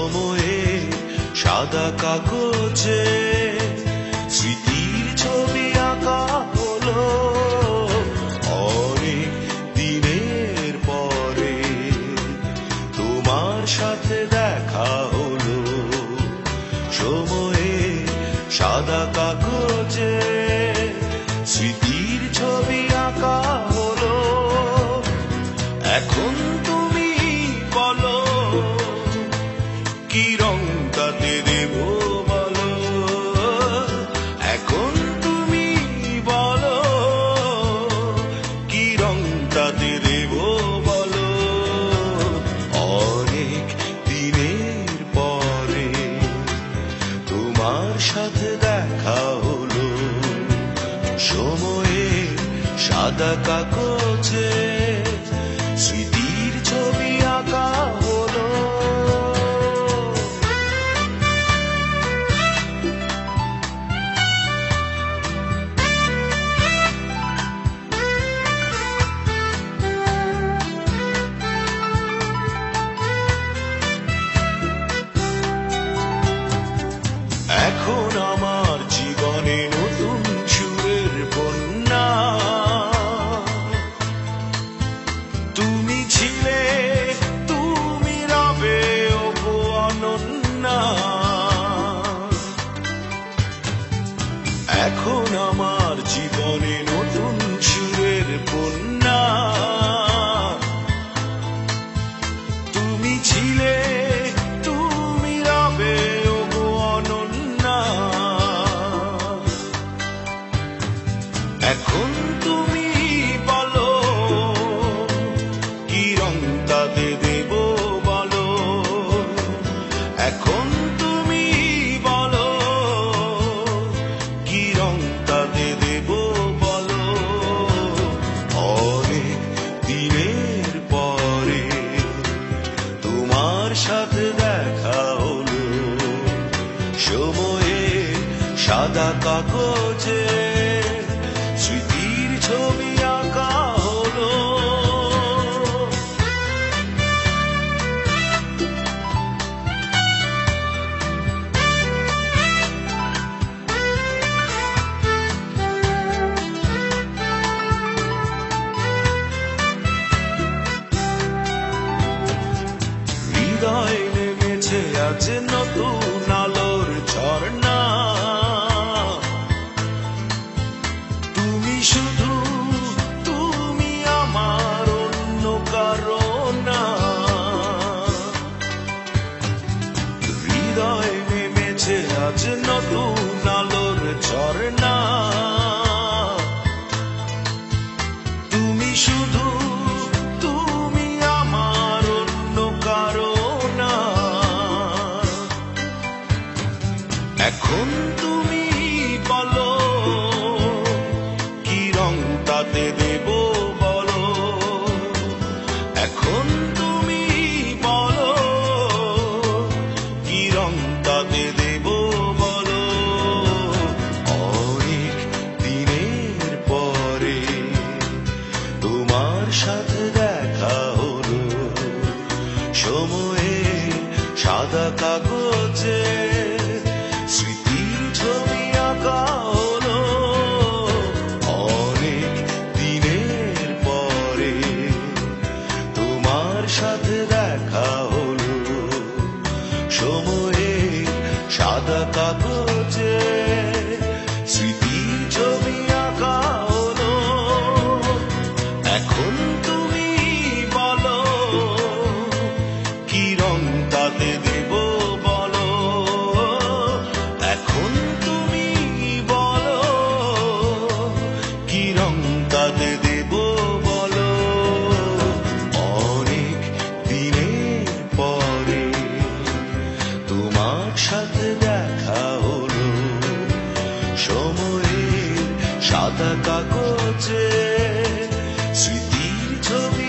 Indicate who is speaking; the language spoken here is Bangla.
Speaker 1: সময়ে সাদা কাগজে স্মৃতির ছবি আঁকা হলো অনেক দিনের পরে তোমার সাথে দেখা হলো সময়ে সাদা কাগজে স্মৃতির ছবি আঁকা হলো এখন তুমি বলো কি রং তাতে দেব বলো এখন তুমি বলো কি রং তাতে দেব বলো অনেক দিনের পরে তোমার সাথে দেখা হলো সময়ে সাদা কাগজে স্মৃতির ছবি আঁকা হলো এখন আমার জীবনে নতুন সুরের বন্যা তুমি ছিলে তুমি রবে ওগো অনন্যা এখন আমার জীবনে নতুন সুরের বন্যা তুমি ছিলে তুমি রবে ওগো অনন্যা এখন তুমি বলো কি রং তাতে দেব বলো এখন তুমি বলো কি রং তাতে দেব বলো অনেক দিনের পরে তোমার সাথে দেখা হলো সময়ে সাদা কাগজে স্মৃতির ছবি আঁকা হলো হৃদয় নেমেছে আজ নতুন আলোর ঝর্ণা তুমি শুধু তুমি আমার অন্য কারো না হৃদয় নেমেছে আজ নতুন আলোর ঝর্ণা তুমি শুধু তুমি আমার অন্য কারো না এখন তুমি বলো কি রং তাতে দেব বলো এখন তুমি বলো কি রং তাতে দেব বলো অনেক দিনের পরে তোমার সাথে দেখা হলো সময়ে সাদা কাগজে স্মৃতির ছবি আঁকা হলো অনেক দিনের পরে তোমার সাথে দেখা হলো সময়ে সাদা কাগজে স্মৃতির ছবি আঁকা হলো এখন তুমি বলো কি রং তাতে দেব বলো এখন তুমি বলো কি রং তাতে দেব বলো অনেক দিনের পরে তোমার সাথে দেখা হলো সময়ে সাদা কাগজে স্মৃতির ছবি